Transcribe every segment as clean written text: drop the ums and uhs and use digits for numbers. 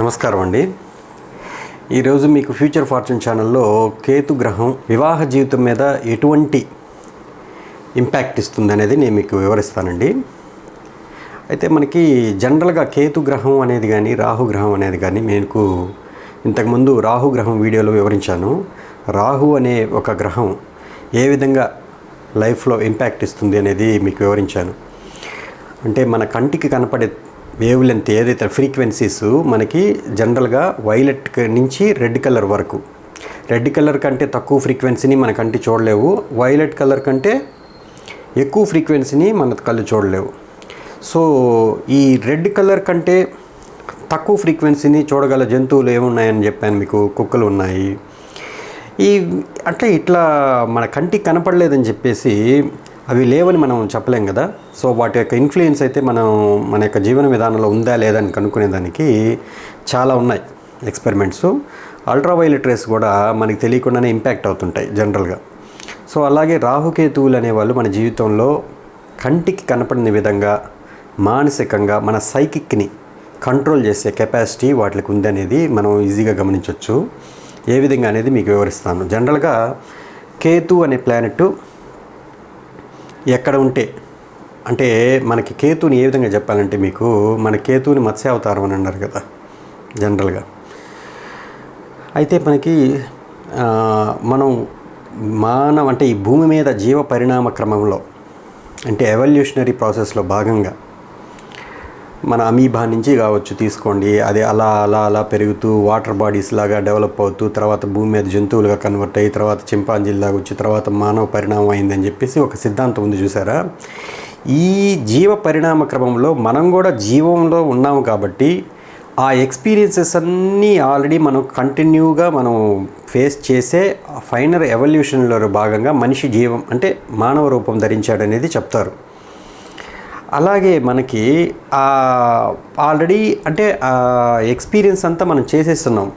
నమస్కారం అండి. ఈరోజు మీకు ఫ్యూచర్ ఫార్చ్యూన్ ఛానల్లో కేతు గ్రహం వివాహ జీవితం మీద ఎటువంటి ఇంపాక్ట్ ఇస్తుంది అనేది నేను మీకు వివరిస్తానండి. అయితే మనకి జనరల్గా కేతు గ్రహం అనేది కానీ రాహుగ్రహం అనేది కానీ మీకు ఇంతకుముందు రాహుగ్రహం వీడియోలో వివరించాను. రాహు అనే ఒక గ్రహం ఏ విధంగా లైఫ్లో ఇంపాక్ట్ ఇస్తుంది అనేది మీకు వివరించాను. అంటే మన కంటికి కనపడే వేవ్ లెంత్ ఏదైతే ఫ్రీక్వెన్సీస్ మనకి జనరల్గా వైలెట్ నుంచి రెడ్ కలర్ వరకు, రెడ్ కలర్ కంటే తక్కువ ఫ్రీక్వెన్సీని మన కంటి చూడలేవు, వైలెట్ కలర్ కంటే ఎక్కువ ఫ్రీక్వెన్సీని మన కళ్ళు చూడలేవు. సో ఈ రెడ్ కలర్ కంటే తక్కువ ఫ్రీక్వెన్సీని చూడగల జంతువులు ఏమున్నాయని చెప్పాను మీకు. కుక్కలు ఉన్నాయి. ఈ అంటే ఇట్లా మన కంటికి కనపడలేదని చెప్పేసి అవి లేవని మనం చెప్పలేం కదా. సో వాటి యొక్క ఇన్ఫ్లుయెన్స్ అయితే మన యొక్క జీవన విధానంలో ఉందా లేదా అని కనుక్కునేదానికి చాలా ఉన్నాయి ఎక్స్పెరిమెంట్స్. అల్ట్రావైలెట్ రేస్ కూడా మనకి తెలియకుండానే ఇంపాక్ట్ అవుతుంటాయి జనరల్గా. సో అలాగే రాహుకేతువులు అనేవాళ్ళు మన జీవితంలో కంటికి కనపడిన విధంగా మానసికంగా మన సైకిక్ని కంట్రోల్ చేసే కెపాసిటీ వాటికి ఉందనేది మనం ఈజీగా గమనించవచ్చు. ఏ విధంగా అనేది మీకు వివరిస్తాను. జనరల్గా కేతు అనే ప్లానెట్ ఎక్కడ ఉంటే, అంటే మనకి కేతుని ఏ విధంగా చెప్పాలంటే మీకు, మన కేతుని మత్స్యావతారం అని అన్నారు కదా జనరల్గా. అయితే మనకి మనం అంటే ఈ భూమి మీద జీవ పరిణామ క్రమంలో అంటే ఎవల్యూషనరీ ప్రాసెస్లో భాగంగా మన అమీబా నుంచి కావచ్చు తీసుకోండి, అది అలా అలా అలా పెరుగుతూ వాటర్ బాడీస్ లాగా డెవలప్ అవుతూ తర్వాత భూమి మీద జంతువులుగా కన్వర్ట్ అయ్యి తర్వాత చింపాంజీలాగా వచ్చి తర్వాత మానవ పరిణామం అయిందని చెప్పేసి ఒక సిద్ధాంతం ఉంది చూసారా. ఈ జీవ పరిణామ క్రమంలో మనం కూడా జీవంలో ఉన్నాము కాబట్టి ఆ ఎక్స్పీరియన్సెస్ అన్నీ ఆల్రెడీ మనం కంటిన్యూగా మనం ఫేస్ చేసే ఫైనల్ ఎవల్యూషన్లో భాగంగా మనిషి జీవం అంటే మానవ రూపం ధరించాడనేది చెప్తారు. అలాగే మనకి ఆల్రెడీ అంటే ఆ ఎక్స్పీరియన్స్ అంతా మనం చేసేస్తున్నాం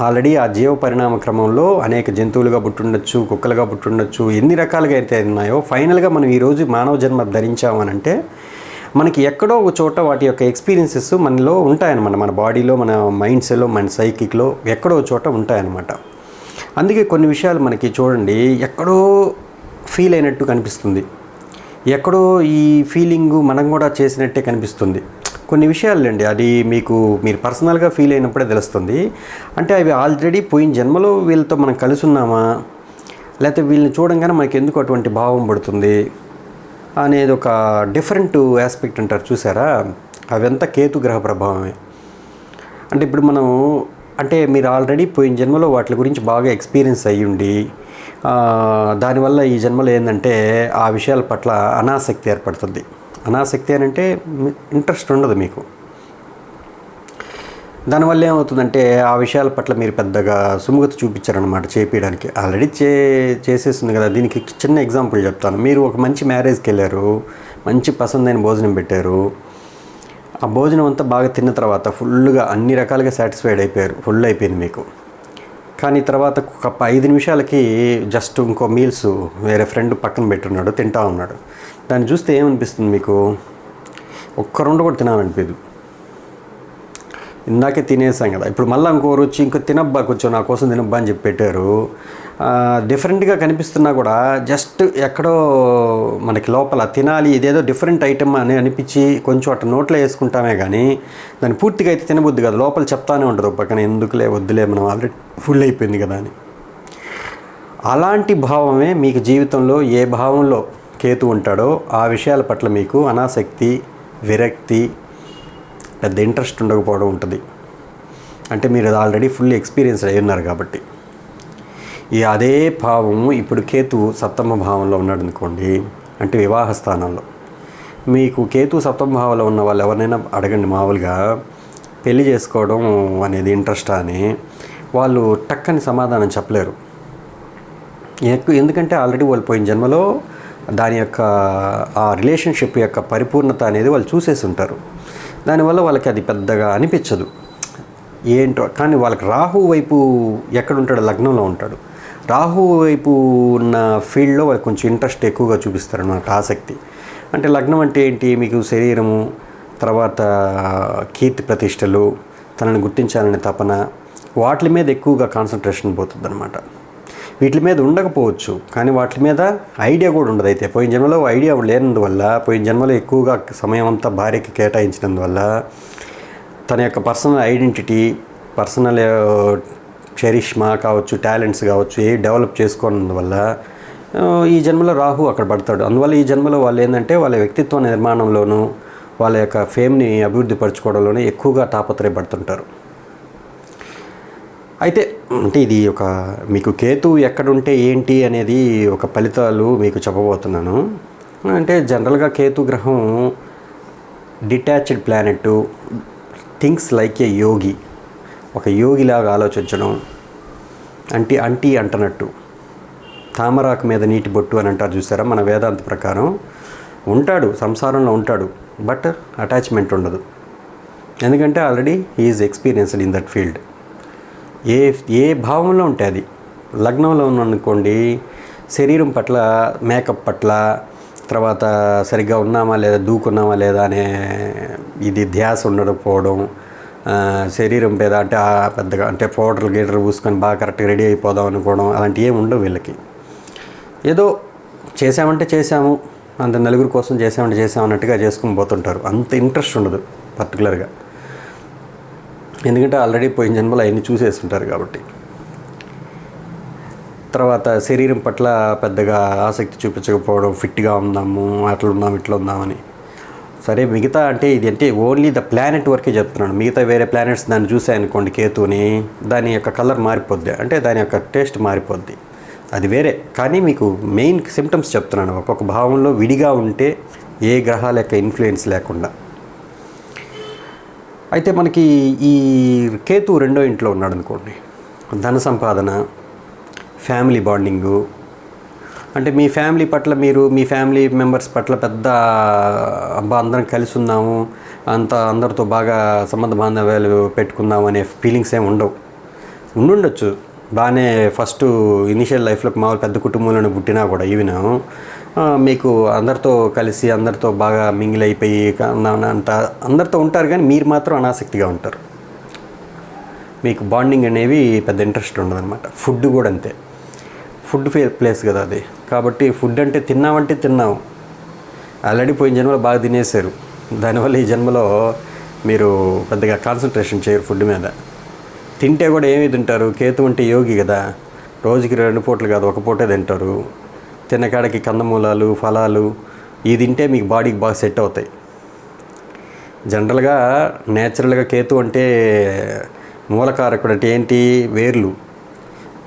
ఆల్రెడీ. ఆ జీవ పరిణామ క్రమంలో అనేక జంతువులుగా పుట్టుండొచ్చు, కుక్కలుగా పుట్టుండొచ్చు, ఎన్ని రకాలుగా అయితే ఉన్నాయో ఫైనల్గా మనం ఈరోజు మానవ జన్మ ధరించామనంటే మనకి ఎక్కడో ఒక చోట వాటి యొక్క ఎక్స్పీరియన్సెస్ మనలో ఉంటాయన్నమాట. మన బాడీలో, మన మైండ్స్లో, మన సైకిక్లో ఎక్కడో చోట ఉంటాయన్నమాట. అందుకే కొన్ని విషయాలు మనకి చూడండి ఎక్కడో ఫీల్ అయినట్టు కనిపిస్తుంది, ఎక్కడో ఈ ఫీలింగు మనం కూడా చేసినట్టే కనిపిస్తుంది. కొన్ని విషయాలండి అది మీరు పర్సనల్గా ఫీల్ అయినప్పుడే తెలుస్తుంది. అంటే అవి ఆల్రెడీ పోయిన జన్మలో వీళ్ళతో మనం కలిసి ఉన్నామా, లేకపోతే వీళ్ళని చూడంగానే మనకి ఎందుకు అటువంటి భావం పడుతుంది అనేది ఒక డిఫరెంట్ ఆస్పెక్ట్ అంటారు చూసారా. అవంతా కేతు గ్రహ ప్రభావమే. అంటే ఇప్పుడు అంటే మీరు ఆల్రెడీ పోయిన జన్మలో వాటి గురించి బాగా ఎక్స్పీరియన్స్ అయ్యుండి దానివల్ల ఈ జన్మలో ఏంటంటే ఆ విషయాల పట్ల అనాసక్తి ఏర్పడుతుంది. అనాసక్తి అని అంటే ఇంట్రెస్ట్ ఉండదు మీకు. దానివల్ల ఏమవుతుందంటే ఆ విషయాల పట్ల మీరు పెద్దగా సుముఖత చూపించారనమాట చేపించడానికి. ఆల్రెడీ చేసేస్తుంది కదా. దీనికి చిన్న ఎగ్జాంపుల్ చెప్తాను. మీరు ఒక మంచి మ్యారేజ్కి వెళ్ళారు, మంచి పసందైన భోజనం పెట్టారు. ఆ భోజనం అంతా బాగా తిన్న తర్వాత ఫుల్గా అన్ని రకాలుగా సాటిస్ఫైడ్ అయిపోయారు, ఫుల్ అయిపోయింది మీకు. కానీ తర్వాత ఒక 5 నిమిషాలకి జస్ట్ ఇంకో మీల్స్ వేరే ఫ్రెండ్ పక్కన పెట్టున్నాడు, తింటా ఉన్నాడు. దాన్ని చూస్తే ఏమనిపిస్తుంది మీకు? ఒక్క రెండు కూడా తినాలనిపించదు. ఇందాకే తినేసాం కదా, ఇప్పుడు మళ్ళీ ఇంకోరు వచ్చి ఇంకో తినబ్బా, కొంచెం నా కోసం తినబ్బా అని చెప్పి పెట్టారు. డిఫరెంట్గా కనిపిస్తున్నా కూడా జస్ట్ ఎక్కడో మనకి లోపల తినాలి, ఇదేదో డిఫరెంట్ ఐటమ్ అని అనిపించి కొంచెం అట్లా నోట్లో వేసుకుంటామే కానీ దాన్ని పూర్తిగా అయితే తినబుద్ది కదా. లోపల చెప్తానే ఉంటుంది పక్కన, ఎందుకులే వద్దులే మనం ఆల్రెడీ ఫుల్ అయిపోయింది కదా అని. అలాంటి భావమే మీకు జీవితంలో ఏ భావంలో కేతు ఉంటాడో ఆ విషయాల పట్ల మీకు అనాసక్తి, విరక్తి, పెద్ద ఇంట్రెస్ట్ ఉండకపోవడం ఉంటుంది. అంటే మీరు అది ఆల్రెడీ ఫుల్ ఎక్స్పీరియన్స్ అయ్యి ఉన్నారు కాబట్టి. అదే భావం ఇప్పుడు కేతు సప్తమ భావంలో ఉన్నాడు అనుకోండి, అంటే వివాహ స్థానంలో. మీకు కేతు సప్తమ భావంలో ఉన్న వాళ్ళు ఎవరినైనా అడగండి, మామూలుగా పెళ్లి చేసుకోవడం అనేది ఇంట్రెస్ట్ అని, వాళ్ళు టక్కని సమాధానం చెప్పలేరు. ఎందుకంటే ఆల్రెడీ వాళ్ళు పోయిన జన్మలో దాని యొక్క ఆ రిలేషన్షిప్ యొక్క పరిపూర్ణత అనేది వాళ్ళు చూసేసి ఉంటారు. దానివల్ల వాళ్ళకి అది పెద్దగా అనిపించదు ఏంటో. కానీ వాళ్ళకి రాహు వైపు ఎక్కడ ఉంటాడు? లగ్నంలో ఉంటాడు. రాహు వైపు ఉన్న ఫీల్డ్లో వాళ్ళకి కొంచెం ఇంట్రెస్ట్ ఎక్కువగా చూపిస్తారు అన్నమాట, ఆసక్తి. అంటే లగ్నం అంటే ఏంటి? మీకు శరీరము, తర్వాత కీర్తి ప్రతిష్టలు, తనని గుర్తించాలనే తపన, వాటి మీద ఎక్కువగా కాన్సన్ట్రేషన్ పోతుంది అనమాట. వీటి మీద ఉండకపోవచ్చు, కానీ వాటి మీద ఐడియా కూడా ఉండదు. అయితే పోయిన జన్మలో ఐడియా లేనందువల్ల, పోయిన జన్మలో ఎక్కువగా సమయం అంతా భార్యకి కేటాయించినందువల్ల తన యొక్క పర్సనల్ ఐడెంటిటీ, పర్సనల్ చరిష్మా కావచ్చు, టాలెంట్స్ కావచ్చు, ఏ డెవలప్ చేసుకోనందువల్ల ఈ జన్మలో రాహు అక్కడ పడతాడు. అందువల్ల ఈ జన్మలో వాళ్ళు ఏంటంటే వాళ్ళ వ్యక్తిత్వ నిర్మాణంలోనూ వాళ్ళ యొక్క ఫేమ్ని అభివృద్ధి పరచుకోవడంలోనే ఎక్కువగా తాపత్రయపడుతుంటారు. అయితే అంటే ఇది ఒక మీకు కేతు ఎక్కడుంటే ఏంటి అనేది ఒక ఫలితాలు మీకు చెప్పబోతున్నాను. అంటే జనరల్గా కేతు గ్రహం detached planet, things like a yogi, ఒక యోగిలాగా ఆలోచించడం, అంటీ అంటనట్టు, తామరాకు మీద నీటి బొట్టు అని అంటారు చూసారా. మన వేదాంత ప్రకారం ఉంటాడు, సంసారంలో ఉంటాడు, బట్ అటాచ్మెంట్ ఉండదు. ఎందుకంటే already he is experienced in that field. ఏ భావంలో ఉంటే అది, లగ్నంలో ఉన్ననుకోండి శరీరం పట్ల, మేకప్ పట్ల, తర్వాత సరిగ్గా ఉన్నామా లేదా, దూకున్నామా లేదా అనే ఇది ధ్యాస ఉండకపోవడం, శరీరం మీద అంటే పెద్దగా అంటే పౌడర్లు గీడర్లు పూసుకొని బాగా కరెక్ట్గా రెడీ అయిపోదాం అనుకోవడం, అలాంటివి ఏమి ఉండవు వీళ్ళకి. ఏదో చేసామంటే చేసాము, అంత నలుగురు కోసం చేసామంటే చేసాము అన్నట్టుగా చేసుకుని పోతుంటారు. అంత ఇంట్రెస్ట్ ఉండదు పర్టికులర్గా, ఎందుకంటే ఆల్రెడీ పోయిన జన్మలో అవన్నీ చూసేస్తుంటారు కాబట్టి. తర్వాత శరీరం పట్ల పెద్దగా ఆసక్తి చూపించకపోవడం, ఫిట్గా ఉందాము, అట్లా ఉందాం ఇట్లా ఉందామని. సరే మిగతా అంటే ఇది అంటే ఓన్లీ ద ప్లానెట్ వరకే చెప్తున్నాను. మిగతా వేరే ప్లానెట్స్ దాన్ని చూసాయనుకోండి కేతుని, దాని యొక్క కలర్ మారిపోద్ది, అంటే దాని యొక్క టేస్ట్ మారిపోద్ది, అది వేరే. కానీ మీకు మెయిన్ సిమ్టమ్స్ చెప్తున్నాను. ఒక్కొక్క భావంలో విడిగా ఉంటే ఏ గ్రహాల యొక్క ఇన్ఫ్లుయెన్స్ లేకుండా. అయితే మనకి ఈ కేతు 2వ ఇంట్లో ఉన్నాడు అనుకోండి, ధన సంపాదన, ఫ్యామిలీ బాండింగు, అంటే మీ ఫ్యామిలీ పట్ల మీరు మీ ఫ్యామిలీ మెంబర్స్ పట్ల పెద్ద అబ్బా అందరం కలిసి ఉన్నాము, అందరితో బాగా సంబంధ బాంధవ్యాలు పెట్టుకుందాము అనే ఫీలింగ్స్ ఏమి ఉండవు. ఉండుండొచ్చు బాగానే ఫస్ట్ ఇనిషియల్ లైఫ్లోకి మామూలు పెద్ద కుటుంబంలోనే పుట్టినా కూడా ఈవెన్ మీకు అందరితో కలిసి అందరితో బాగా మింగిల్ అయిపోయి అంత అందరితో ఉంటారు, కానీ మీరు మాత్రం అనాసక్తిగా ఉంటారు. మీకు బాండింగ్ అనేవి పెద్ద ఇంట్రెస్ట్ ఉండదన్నమాట. ఫుడ్ కూడా అంతే, ఫుడ్ ప్లేస్ కదా అది. కాబట్టి ఫుడ్ అంటే తిన్నామంటే తిన్నాము, ఆల్రెడీ పోయిన జన్మలో బాగా తినేశారు, దానివల్ల ఈ జన్మలో మీరు పెద్దగా కాన్సన్ట్రేషన్ చేయరు ఫుడ్ మీద. తింటే కూడా ఏమి తింటారు, కేతు అంటే యోగి కదా, రోజుకి 2 పూటలు కాదు 1 పూటే తింటారు. తిన్నకాడకి కందమూలాలు, ఫలాలు ఇవి తింటే మీకు బాడీకి బాగా సెట్ అవుతాయి. జనరల్గా నేచురల్గా కేతు అంటే మూలకారకుడు అంటే ఏంటి, వేర్లు,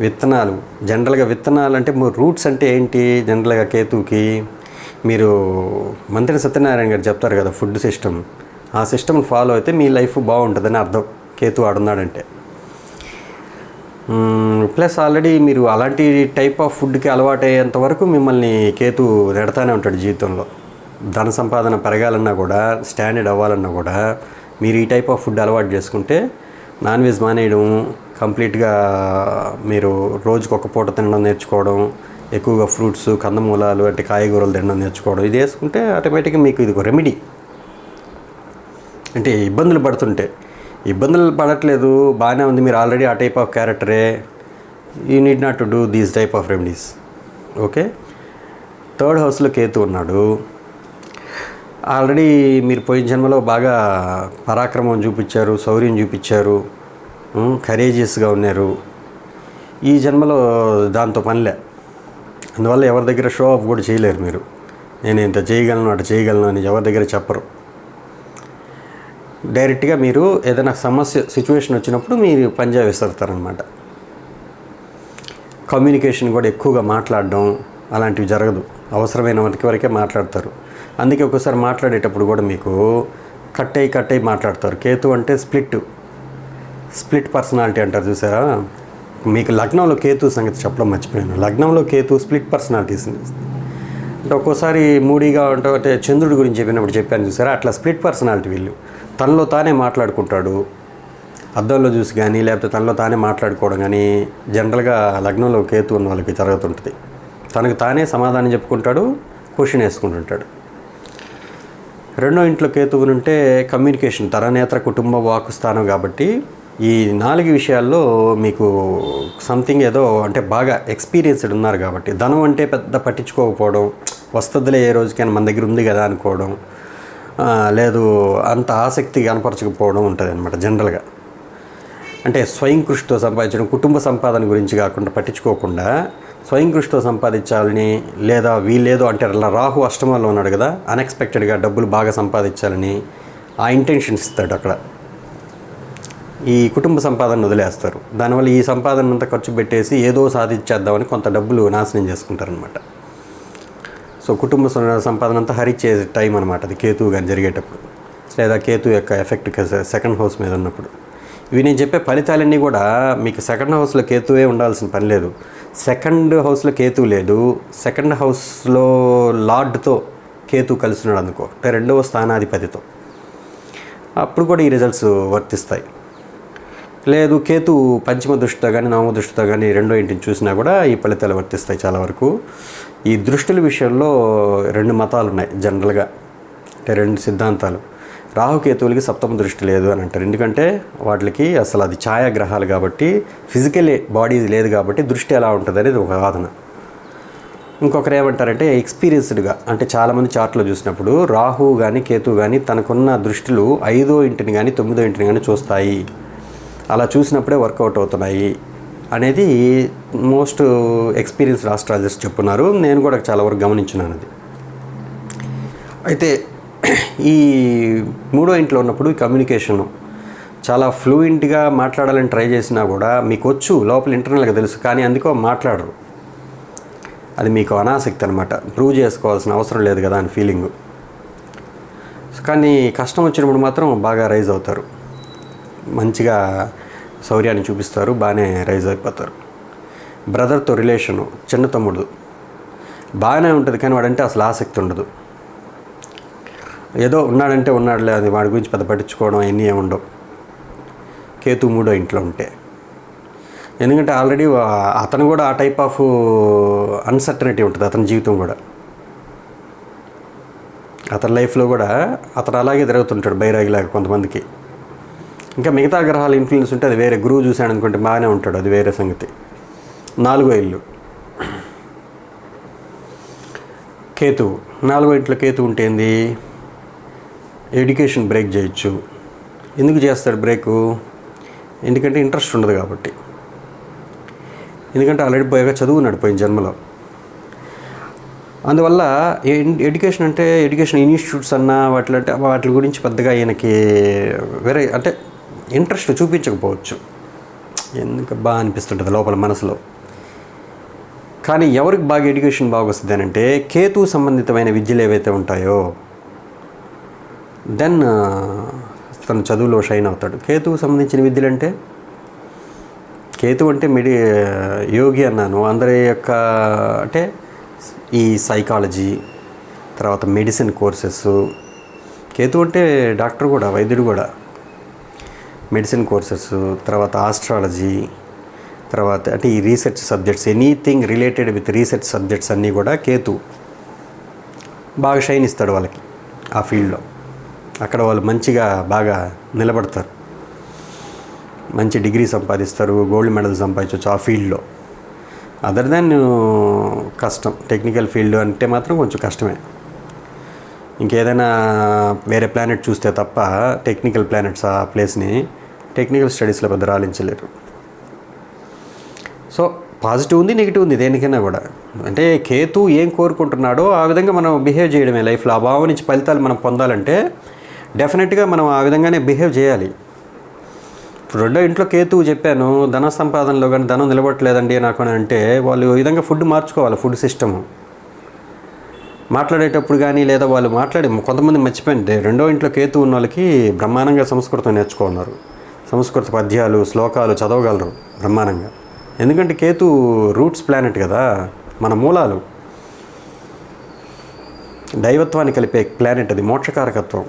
విత్తనాలు. జనరల్గా విత్తనాలు అంటే రూట్స్ అంటే ఏంటి, జనరల్గా కేతుకి మీరు మంత్రి సత్యనారాయణ గారు చెప్తారు కదా ఫుడ్ సిస్టమ్, ఆ సిస్టమ్ని ఫాలో అయితే మీ లైఫ్ బాగుంటుందని అర్థం కేతు ఆడున్నాడంటే. ప్లస్ ఆల్రెడీ మీరు అలాంటి టైప్ ఆఫ్ ఫుడ్కి అలవాటు అయ్యేంత వరకు మిమ్మల్ని కేతు నెడతానే ఉంటాడు జీవితంలో. ధన సంపాదన పెరగాలన్నా కూడా, స్టాండర్డ్ అవ్వాలన్నా కూడా మీరు ఈ టైప్ ఆఫ్ ఫుడ్ అలవాటు చేసుకుంటే, నాన్ వెజ్ మానేయడం, కంప్లీట్గా మీరు రోజుకు 1 పూట తినడం నేర్చుకోవడం, ఎక్కువగా ఫ్రూట్స్, కందమూలాలు అంటే కాయగూరలు తినడం నేర్చుకోవడం, ఇది వేసుకుంటే ఆటోమేటిక్గా మీకు ఇది ఒక రెమెడీ. అంటే ఇబ్బందులు పడట్లేదు, బాగానే ఉంది, మీరు ఆల్రెడీ ఆ టైప్ ఆఫ్ క్యారెక్టరే, you need not to do these type of remedies. Okay. 3rd హౌస్లో కేతు ఉన్నాడు. ఆల్రెడీ మీరు పోయిన జన్మలో బాగా పరాక్రమం చూపించారు, శౌర్యం చూపించారు, కరేజియస్గా ఉన్నారు. ఈ జన్మలో దాంతో పనిలే, అందువల్ల ఎవరి దగ్గర షో ఆఫ్ కూడా చేయలేరు. మీరు నేను ఇంత చేయగలను అటు చేయగలను అని ఎవరి దగ్గర చెప్పరు. డైరెక్ట్గా మీరు ఏదైనా సిచ్యువేషన్ వచ్చినప్పుడు మీరు పంజా విసురుతారనమాట. కమ్యూనికేషన్ కూడా ఎక్కువగా మాట్లాడడం అలాంటివి జరగదు, అవసరమైన వరకే మాట్లాడతారు. అందుకే ఒక్కోసారి మాట్లాడేటప్పుడు కూడా మీకు కట్ అయ్యి మాట్లాడతారు. కేతు అంటే స్ప్లిట్ పర్సనాలిటీ అంటారు చూసారా. మీకు లగ్నంలో కేతు సంగతి చెప్పడం మర్చిపోయాను. లగ్నంలో కేతు స్ప్లిట్ పర్సనాలిటీస్ అంటే ఒక్కోసారి మూడీగా అంటే చంద్రుడి గురించి చెప్పినప్పుడు చెప్పాను చూసారా, అట్లా స్ప్లిట్ పర్సనాలిటీ. వీళ్ళు తనలో తానే మాట్లాడుకుంటాడు, అద్దంలో చూసి కానీ లేకపోతే తనలో తానే మాట్లాడుకోవడం కానీ జనరల్గా లగ్నంలో కేతు ఉన్న వాళ్ళకి జరుగుతుంటుంది. తనకు తానే సమాధానం చెప్పుకుంటాడు, క్వశ్చన్ వేసుకుంటుంటాడు. రెండో ఇంట్లో కేతువుని ఉంటే కమ్యూనికేషన్, తరనేత్ర కుటుంబ వాక్కు స్థానం కాబట్టి ఈ 4 విషయాల్లో మీకు సంథింగ్ ఏదో అంటే బాగా ఎక్స్పీరియన్స్డ్ ఉన్నారు కాబట్టి, ధనం అంటే పెద్ద పట్టించుకోకపోవడం, వస్తుందిలే ఏ రోజుకైనా మన దగ్గర ఉంది కదా అనుకోవడం, లేదు అంత ఆసక్తి కనపరచకపోవడం ఉంటుంది అనమాట జనరల్గా. అంటే స్వయం కృషితో సంపాదించడం, కుటుంబ సంపాదన గురించి కాకుండా పట్టించుకోకుండా స్వయం కృషితో సంపాదించాలని, లేదా వీళ్ళేదో అంటే రాహు అష్టమంలో ఉన్నాడు కదా, అన్ఎక్స్పెక్టెడ్గా డబ్బులు బాగా సంపాదించాలని ఆ ఇంటెన్షన్స్ ఇస్తాడు అక్కడ. ఈ కుటుంబ సంపాదన వదిలేస్తారు. దానివల్ల ఈ సంపాదన అంతా ఖర్చు పెట్టేసి ఏదో సాధించేద్దామని కొంత డబ్బులు నాశనం చేసుకుంటారనమాట. సో కుటుంబ సంపాదన అంతా హరించే టైం అనమాట అది కేతువు కానీ జరిగేటప్పుడు, లేదా కేతు యొక్క ఎఫెక్ట్ సెకండ్ హౌస్ మీద ఉన్నప్పుడు. ఇవి నేను చెప్పే ఫలితాలన్నీ కూడా మీకు సెకండ్ హౌస్లో కేతువే ఉండాల్సిన పని లేదు. సెకండ్ హౌస్లో కేతు లేదు, సెకండ్ హౌస్లో లార్డ్తో కేతు కలిసినాడు అనుకో, అంటే రెండవ స్థానాధిపతితో, అప్పుడు కూడా ఈ రిజల్ట్స్ వర్తిస్తాయి. లేదు కేతు పంచమ దృష్టితో కానీ నవమ దృష్టితో కానీ రెండో ఇంటిని చూసినా కూడా ఈ ఫలితాలు వర్తిస్తాయి చాలా వరకు. ఈ దృష్టిల విషయంలో 2 మతాలు ఉన్నాయి జనరల్గా, అంటే 2 సిద్ధాంతాలు. రాహుకేతువులకి సప్తమ దృష్టి లేదు అని అంటారు, ఎందుకంటే వాటికి అసలు అది ఛాయాగ్రహాలు కాబట్టి ఫిజికల్ బాడీ లేదు కాబట్టి దృష్టి ఎలా ఉంటుంది అనేది ఒక వాదన. ఇంకొకరు ఏమంటారంటే ఎక్స్పీరియన్స్డ్గా, అంటే చాలామంది చార్ట్లో చూసినప్పుడు రాహు కానీ కేతు కానీ తనకున్న దృష్టిలు 5వ ఇంటిని కానీ 9వ ఇంటిని కానీ చూస్తాయి, అలా చూసినప్పుడే వర్కౌట్ అవుతున్నాయి అనేది మోస్ట్ ఎక్స్పీరియన్స్డ్ ఆస్ట్రాలజిస్ట్ చెప్పున్నారు. నేను కూడా చాలా వరకు గమనించున్నాను అది. అయితే ఈ 3వ ఇంట్లో ఉన్నప్పుడు కమ్యూనికేషను చాలా ఫ్లూయెంట్గా మాట్లాడాలని ట్రై చేసినా కూడా మీకు వచ్చు, లోపల ఇంటర్నల్గా తెలుసు, కానీ అందుకో మాట్లాడరు. అది మీకు అనాసక్తి అనమాట, ప్రూవ్ చేసుకోవాల్సిన అవసరం లేదు కదా అని ఫీలింగు. కానీ కష్టం వచ్చినప్పుడు మాత్రం బాగా రైజ్ అవుతారు, మంచిగా శౌర్యాన్ని చూపిస్తారు, బాగానే రైజ్ అయిపోతారు. బ్రదర్తో రిలేషను, చిన్న తమ్ముడు బాగానే ఉంటుంది, కానీ వాడంటే అసలు ఆసక్తి ఉండదు. ఏదో ఉన్నాడంటే ఉన్నాడులే, అది వాడి గురించి పెద్ద పట్టించుకోవడం అన్నీ ఏమి ఉండవు కేతు 3వ ఇంట్లో ఉంటే. ఎందుకంటే ఆల్రెడీ అతను కూడా ఆ టైప్ ఆఫ్ అన్సర్టనిటీ ఉంటుంది అతని జీవితం కూడా. అతని లైఫ్లో కూడా అతను అలాగే తిరుగుతుంటాడు బైరాగిలాగా కొంతమందికి. ఇంకా మిగతా గ్రహాల ఇన్ఫ్లుయెన్స్ ఉంటే అది వేరే, గురువు చూశాడు అనుకుంటే బాగానే ఉంటాడు, అది వేరే సంగతి. 4వ ఇల్లు కేతువు, 4వ ఇంట్లో కేతు ఉంటే ఏంది, ఎడ్యుకేషన్ బ్రేక్ చేయొచ్చు. ఎందుకు చేస్తాడు బ్రేకు, ఎందుకంటే ఇంట్రెస్ట్ ఉండదు కాబట్టి. ఎందుకంటే ఆల్రెడీ పోయాక చదువున్నాడు పోయిన జన్మలో. అందువల్ల ఎడ్యుకేషన్ అంటే ఎడ్యుకేషన్ ఇన్స్టిట్యూట్స్ అన్నా వాటి గురించి పెద్దగా ఈయనకి వేరే అంటే ఇంట్రెస్ట్ చూపించకపోవచ్చు, ఎందుకు బాగా అనిపిస్తుంటుంది లోపల మనసులో. కానీ ఎవరికి బాగా ఎడ్యుకేషన్ బాగా వస్తుంది అని అంటే కేతు సంబంధితమైన విద్యలు ఏవైతే ఉంటాయో దెన్ తను చదువులో షైన్ అవుతాడు. కేతువు సంబంధించిన విద్యలు అంటే, కేతు అంటే యోగి అన్నాను, అందరి యొక్క అంటే ఈ సైకాలజీ, తర్వాత మెడిసిన్ కోర్సెస్. కేతు అంటే డాక్టర్ కూడా, వైద్యుడు కూడా. మెడిసిన్ కోర్సెస్, తర్వాత ఆస్ట్రాలజీ, తర్వాత అంటే ఈ research subjects, anything related with research subjects అన్నీ కూడా కేతు బాగా షైన్ ఇస్తాడు వాళ్ళకి ఆ ఫీల్డ్లో. అక్కడ వాళ్ళు మంచిగా బాగా నిలబడతారు, మంచి డిగ్రీ సంపాదిస్తారు, గోల్డ్ మెడల్ సంపాదించవచ్చు ఆ ఫీల్డ్లో. అదర్ దాన్ కష్టం, టెక్నికల్ ఫీల్డ్ అంటే మాత్రం కొంచెం కష్టమే. ఇంకేదైనా వేరే ప్లానెట్ చూస్తే తప్ప టెక్నికల్ ప్లానెట్స్ ఆ ప్లేస్ని టెక్నికల్ స్టడీస్లో పెద్ద రాలించలేరు. సో పాజిటివ్ ఉంది, నెగిటివ్ ఉంది దేనికైనా కూడా. అంటే కేతు ఏం కోరుకుంటున్నాడో ఆ విధంగా మనం బిహేవ్ చేయడమే లైఫ్లో. ఆ భావం నుంచి ఫలితాలు మనం పొందాలంటే డెఫినెట్గా మనం ఆ విధంగానే బిహేవ్ చేయాలి. ఇప్పుడు 2వ ఇంట్లో కేతువు చెప్పాను, ధన సంపాదనలో కానీ ధనం నిలబడట్లేదండి నాకు అని అంటే వాళ్ళు ఈ విధంగా ఫుడ్ మార్చుకోవాలి, ఫుడ్ సిస్టము. మాట్లాడేటప్పుడు కానీ లేదా వాళ్ళు కొంతమంది మర్చిపోయింది, 2వ ఇంట్లో కేతు ఉన్న వాళ్ళకి బ్రహ్మాండంగా సంస్కృతం నేర్చుకున్నారు, సంస్కృత పద్యాలు శ్లోకాలు చదవగలరు బ్రహ్మాండంగా. ఎందుకంటే కేతు రూట్స్ ప్లానెట్ కదా, మన మూలాలు, దైవత్వాన్ని కలిపే ప్లానెట్ అది, మోక్షకారకత్వం.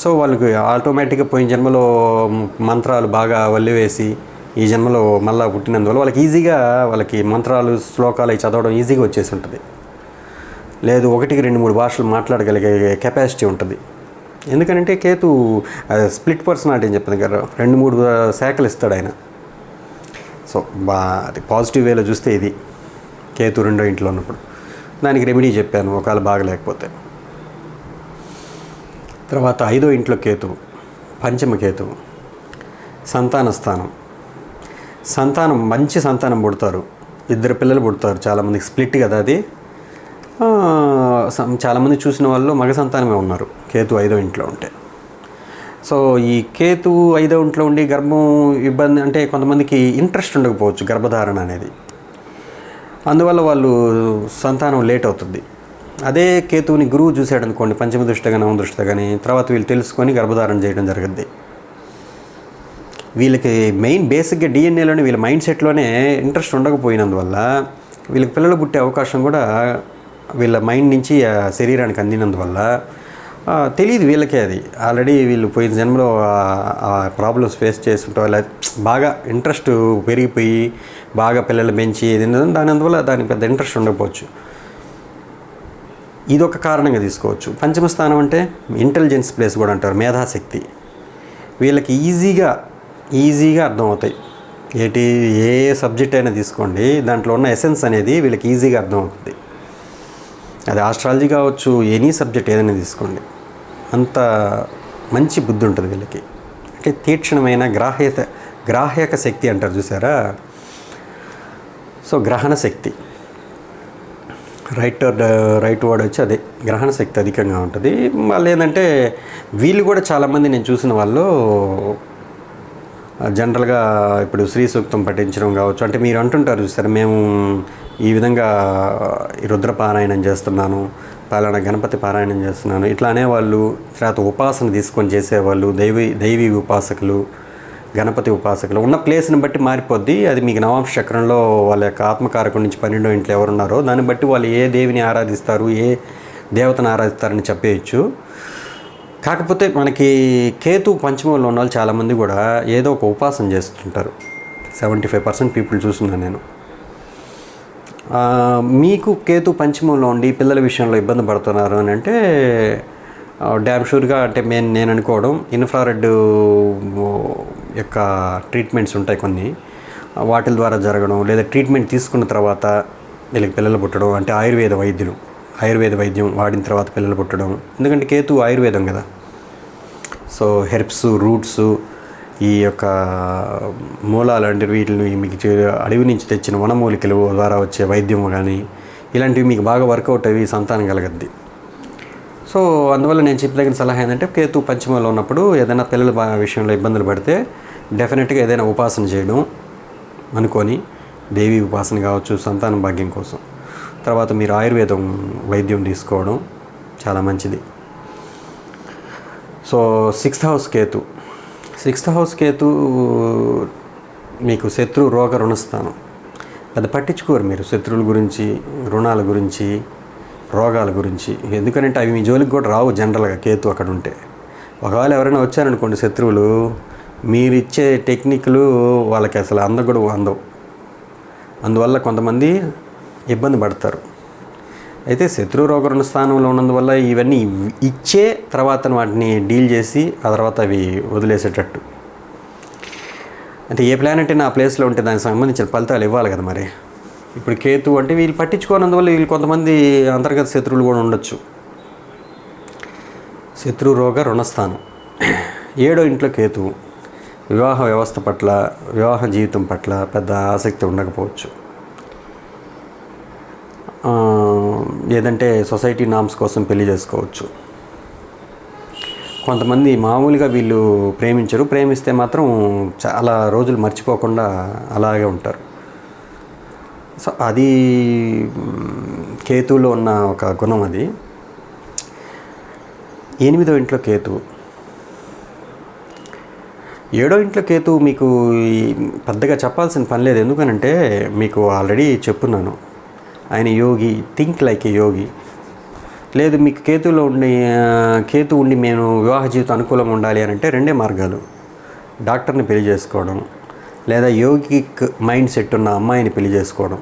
సో వాళ్ళకి ఆటోమేటిక్గా పోయిన జన్మలో మంత్రాలు బాగా వల్లివేసి ఈ జన్మలో మళ్ళీ పుట్టినందువల్ల వాళ్ళకి ఈజీగా వాళ్ళకి మంత్రాలు శ్లోకాలు అవి చదవడం ఈజీగా వచ్చేసి ఉంటుంది. లేదు 1-2-3 భాషలు మాట్లాడగలిగే కెపాసిటీ ఉంటుంది. ఎందుకంటే కేతు స్ప్లిట్ పర్సనాలిటీ అని చెప్పింది కదా, 2-3 శాఖలు ఇస్తాడు ఆయన. సో అది పాజిటివ్ వేలో చూస్తే ఇది కేతు 2వ ఇంట్లో ఉన్నప్పుడు. దానికి రెమెడీ చెప్పాను ఒకవేళ బాగలేకపోతే. తర్వాత 5వ ఇంట్లో కేతువు, పంచమ కేతువు, సంతాన స్థానం. సంతానం, మంచి సంతానం పుడతారు, 2 పిల్లలు పుడతారు. చాలామందికి స్ప్లిట్ కదా అది. చాలామంది చూసిన వాళ్ళు మగ సంతానమే ఉన్నారు కేతు 5వ ఇంట్లో ఉంటే. సో ఈ కేతు 5వ ఇంట్లో ఉండి గర్భం ఇబ్బంది అంటే కొంతమందికి ఇంట్రెస్ట్ ఉండకపోవచ్చు గర్భధారణ అనేది, అందువల్ల వాళ్ళు సంతానం లేట్ అవుతుంది. అదే కేతువుని గురువు చూశాడు అనుకోండి, పంచమ దృష్టి కానీ నవమ దృష్టి కానీ, తర్వాత వీళ్ళు తెలుసుకొని గర్భధారణ చేయడం జరుగుద్ది. వీళ్ళకి మెయిన్ బేసిక్గా డిఎన్ఏలోనే వీళ్ళ మైండ్ సెట్లోనే ఇంట్రెస్ట్ ఉండకపోయినందువల్ల వీళ్ళకి పిల్లలు పుట్టే అవకాశం కూడా వీళ్ళ మైండ్ నుంచి శరీరానికి అందినందువల్ల తెలియదు వీళ్ళకే. అది ఆల్రెడీ వీళ్ళు పోయిన జన్మలో ఆ ప్రాబ్లమ్స్ ఫేస్ చేస్తుంటే వాళ్ళ బాగా ఇంట్రెస్ట్ పెరిగిపోయి బాగా పిల్లలు పెంచి దానివల్ల దానికి పెద్ద ఇంట్రెస్ట్ ఉండకపోవచ్చు. ఇదొక కారణంగా తీసుకోవచ్చు. పంచమ స్థానం అంటే ఇంటెలిజెన్స్ ప్లేస్ కూడా అంటారు, మేధాశక్తి. వీళ్ళకి ఈజీగా అర్థమవుతాయి. ఏ సబ్జెక్ట్ అయినా తీసుకోండి, దాంట్లో ఉన్న ఎసెన్స్ అనేది వీళ్ళకి ఈజీగా అర్థమవుతుంది. అది ఆస్ట్రాలజీ కావచ్చు, ఎనీ సబ్జెక్ట్ ఏదైనా తీసుకోండి, అంత మంచి బుద్ధి ఉంటుంది వీళ్ళకి. అంటే తీక్షణమైన గ్రాహ్యక శక్తి అంటారు చూసారా. సో గ్రహణ శక్తి, రైట్ వర్డ్ వచ్చి అదే గ్రహణ శక్తి అధికంగా ఉంటుంది. వాళ్ళు ఏంటంటే వీళ్ళు కూడా చాలామంది నేను చూసిన వాళ్ళు జనరల్గా ఇప్పుడు శ్రీ సూక్తం పఠించడం కావచ్చు, అంటే మీరు అంటుంటారు చూసారు, మేము ఈ విధంగా రుద్ర పారాయణం చేస్తున్నాను, పలానా గణపతి పారాయణం చేస్తున్నాను, ఇట్లా అనేవాళ్ళు. తర్వాత ఉపాసన తీసుకొని చేసేవాళ్ళు, దైవీ ఉపాసకులు, గణపతి ఉపాసకులు. ఉన్న ప్లేస్ని బట్టి మారిపోద్ది అది. మీకు నవాంశ చక్రంలో వాళ్ళ యొక్క ఆత్మకారకం నుంచి 12వ ఇంట్లో ఎవరున్నారో దాన్ని బట్టి వాళ్ళు ఏ దేవిని ఆరాధిస్తారు, ఏ దేవతను ఆరాధిస్తారని చెప్పేయచ్చు. కాకపోతే మనకి కేతు పంచమంలో ఉన్న వాళ్ళు చాలామంది కూడా ఏదో ఒక ఉపాసన చేస్తుంటారు. 75% పీపుల్ చూస్తున్నాను నేను. మీకు కేతు పంచమంలో ఉండి పిల్లల విషయంలో ఇబ్బంది పడుతున్నారు అని అంటే డ్యామ్ షూర్గా, అంటే నేను అనుకోవడం ఇన్ఫ్రారెడ్ యొక్క ట్రీట్మెంట్స్ ఉంటాయి కొన్ని, వాటి ద్వారా జరగడం, లేదా ట్రీట్మెంట్ తీసుకున్న తర్వాత వీళ్ళకి పిల్లలు పుట్టడం, అంటే ఆయుర్వేద వైద్యం వాడిన తర్వాత పిల్లలు పుట్టడం. ఎందుకంటే కేతు ఆయుర్వేదం కదా. సో హెర్బ్స్, రూట్స్, ఈ యొక్క మూలాలు అంటే వీటిని మీకు అడవి నుంచి తెచ్చిన వనమూలికలు ద్వారా వచ్చే వైద్యం కానీ ఇలాంటివి మీకు బాగా వర్కౌట్ అవి సంతానం కలగద్ది. సో అందువల్ల నేను చెప్పదగిన సలహా ఏంటంటే కేతు పంచమంలో ఉన్నప్పుడు ఏదైనా పిల్లల విషయంలో ఇబ్బందులు పడితే డెఫినెట్గా ఏదైనా ఉపాసన చేయడం అనుకొని, దేవి ఉపాసన కావచ్చు సంతానం భాగ్యం కోసం. తర్వాత మీరు ఆయుర్వేదం వైద్యం తీసుకోవడం చాలా మంచిది. సో 6th హౌస్ కేతు మీకు శత్రు రోగ రుణస్థానం. అది పట్టించుకోరు మీరు శత్రువుల గురించి, రుణాల గురించి, రోగాల గురించి. ఎందుకంటే అవి మీ జోలికి కూడా రావు జనరల్గా కేతు అక్కడ ఉంటే. ఒకవేళ ఎవరైనా వచ్చారనుకోండి శత్రువులు, మీరు ఇచ్చే టెక్నిక్లు వాళ్ళకి అసలు అందవు. అందువల్ల కొంతమంది ఇబ్బంది పడతారు. అయితే శత్రు రోగ రుణ స్థానంలో ఉన్నందువల్ల ఇవన్నీ ఇచ్చే తర్వాత వాటిని డీల్ చేసి ఆ తర్వాత అవి వదిలేసేటట్టు. అంటే ఏ ప్లానెట్ అయినా ఆ ప్లేస్లో ఉంటే దానికి సంబంధించిన ఫలితాలు ఇవ్వాలి కదా. మరి ఇప్పుడు కేతు అంటే వీళ్ళు పట్టించుకోనందువల్ల వీళ్ళు కొంతమంది అంతర్గత శత్రువులు కూడా ఉండొచ్చు. శత్రు రోగ రుణస్థానం. 7వ ఇంట్లో కేతువు వివాహ వ్యవస్థ పట్ల, వివాహ జీవితం పట్ల పెద్ద ఆసక్తి ఉండకపోవచ్చు. ఏదంటే సొసైటీ నామ్స్ కోసం పెళ్లి చేసుకోవచ్చు. కొంతమంది మామూలుగా వీళ్ళు ప్రేమిస్తే మాత్రం చాలా రోజులు మర్చిపోకుండా అలాగే ఉంటారు. సో అది కేతువులో ఉన్న ఒక గుణం అది. 8వ ఇంట్లో కేతువు. 7వ ఇంట్లో కేతువు మీకు పెద్దగా చెప్పాల్సిన పని లేదు. ఎందుకనంటే మీకు ఆల్రెడీ చెప్పున్నాను, ఆయన యోగి, థింక్ లైక్ ఏ యోగి. లేదు మీకు కేతు ఉండి మేము వివాహ జీవితం అనుకూలంగా ఉండాలి అని అంటే 2 మార్గాలు: డాక్టర్ని పెళ్లి చేసుకోవడం, లేదా యోగిక్ మైండ్ సెట్ ఉన్న అమ్మాయిని పెళ్లి చేసుకోవడం.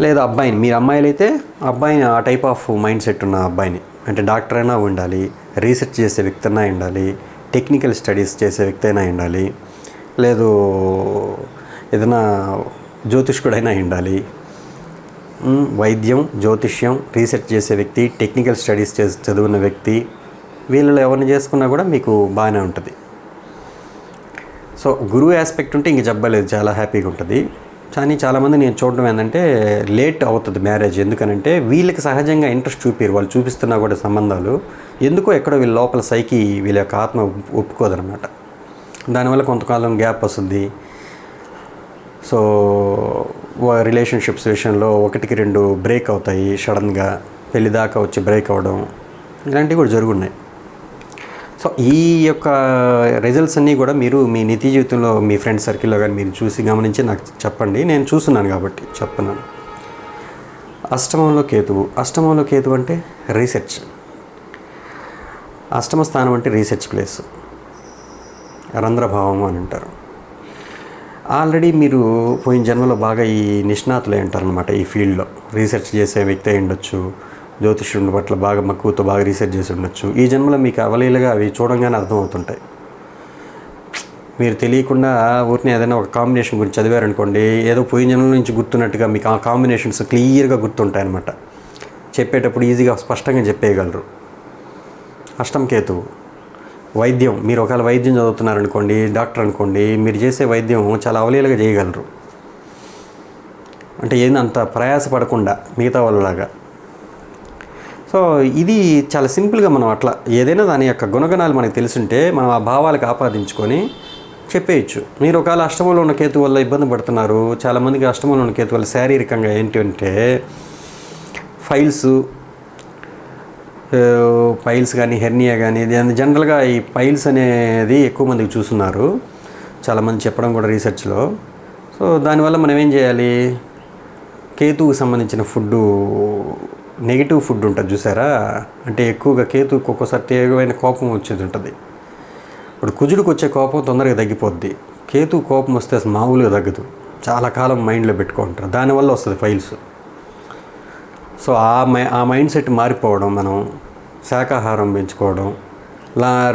లేదా అబ్బాయిని, మీరు అమ్మాయిలు అయితే అబ్బాయిని ఆ టైప్ ఆఫ్ మైండ్ సెట్ ఉన్న అబ్బాయిని, అంటే డాక్టర్ అయినా ఉండాలి, రీసెర్చ్ చేసే వ్యక్తి అయినా ఉండాలి, టెక్నికల్ స్టడీస్ చేసే వ్యక్తి అయినా ఉండాలి, లేదు ఏదైనా జ్యోతిష్కుడైనా ఉండాలి. వైద్యం, జ్యోతిష్యం, రీసెర్చ్ చేసే వ్యక్తి, టెక్నికల్ స్టడీస్ చదివిన వ్యక్తి, వీళ్ళలో ఎవరిని చేసుకున్నా కూడా మీకు బాగానే ఉంటుంది. సో గురువు ఆస్పెక్ట్ ఉంటే ఇంక చెప్పలేదు, చాలా హ్యాపీగా ఉంటుంది. కానీ చాలామంది నేను చూడడం ఏంటంటే లేట్ అవుతుంది మ్యారేజ్. ఎందుకనంటే వీళ్ళకి సహజంగా ఇంట్రెస్ట్ చూపిరు, వాళ్ళు చూపిస్తున్నా కూడా సంబంధాలు ఎందుకో ఎక్కడో వీళ్ళ లోపల సైకి, వీళ్ళ యొక్క ఆత్మ ఒప్పుకోదనమాట. దానివల్ల కొంతకాలం గ్యాప్ వస్తుంది. సో రిలేషన్షిప్స్ విషయంలో 1-2 బ్రేక్ అవుతాయి సడన్గా, పెళ్లి దాకా వచ్చి బ్రేక్ అవ్వడం, ఇలాంటివి కూడా జరుగున్నాయి. సో ఈ యొక్క రిజల్ట్స్ అన్నీ కూడా మీరు మీ నిత్య జీవితంలో మీ ఫ్రెండ్ సర్కిల్లో కానీ మీరు చూసి గమనించి నాకు చెప్పండి. నేను చూస్తున్నాను కాబట్టి చెప్తున్నాను. అష్టమంలో కేతువు అంటే రీసెర్చ్. అష్టమ స్థానం అంటే రీసెర్చ్ ప్లేస్, రంధ్రభావం అని అంటారు. ఆల్రెడీ మీరు పోయిన జన్మలో బాగా ఈ నిష్ణాతులై ఉంటారనమాట. ఈ ఫీల్డ్లో రీసెర్చ్ చేసే వ్యక్తి అయి ఉండొచ్చు, జ్యోతిష్యుడి పట్ల బాగా మక్కువతో బాగా రీసెర్చ్ చేసి ఉండొచ్చు. ఈ జన్మలో మీకు అవలీలుగా అవి చూడంగానే అర్థమవుతుంటాయి. మీరు తెలియకుండా ఊరిని ఏదైనా ఒక కాంబినేషన్ గురించి చదివారనుకోండి, ఏదో పోయిన జన్మల నుంచి గుర్తున్నట్టుగా మీకు ఆ కాంబినేషన్స్ క్లియర్గా గుర్తుంటాయి అన్నమాట. చెప్పేటప్పుడు ఈజీగా స్పష్టంగా చెప్పేయగలరు. అష్టమ కేతువు. వైద్యం, మీరు ఒకవేళ వైద్యం చదువుతున్నారనుకోండి, డాక్టర్ అనుకోండి, మీరు చేసే వైద్యం చాలా అవలీలుగా చేయగలరు. అంటే ఏంది అంత ప్రయాసపడకుండా మిగతా వాళ్ళలాగా. సో ఇది చాలా సింపుల్గా మనం అట్లా ఏదైనా దాని యొక్క గుణగణాలు మనకు తెలుసుంటే మనం ఆ భావాలకు ఆపాదించుకొని చెప్పేయచ్చు. మీరు ఒకవేళ అష్టమంలో ఉన్న కేతు వల్ల ఇబ్బంది పడుతున్నారు, చాలామందికి అష్టమంలో ఉన్న కేతు వల్ల శారీరకంగా ఏంటి అంటే పైల్స్ కానీ హెర్నియా కానీ, జనరల్గా ఈ పైల్స్ అనేది ఎక్కువ మందికి చూస్తున్నారు, చాలామంది చెప్పడం కూడా రీసెర్చ్లో. సో దానివల్ల మనం ఏం చేయాలి, కేతువుకి సంబంధించిన ఫుడ్డు, నెగిటివ్ ఫుడ్ ఉంటుంది చూసారా, అంటే ఎక్కువగా కేతువుకి ఒక్కోసారి తీవ్రమైన కోపం వచ్చేది ఉంటుంది. ఇప్పుడు కుజుడికి వచ్చే కోపం తొందరగా తగ్గిపోద్ది, కేతువు కోపం వస్తే అసలు మామూలుగా తగ్గదు, చాలా కాలం మైండ్లో పెట్టుకుంటారు, దానివల్ల వస్తుంది ఫైల్స్. సో ఆ మైండ్ సెట్ మారిపోవడం, మనం శాకాహారం పెంచుకోవడం.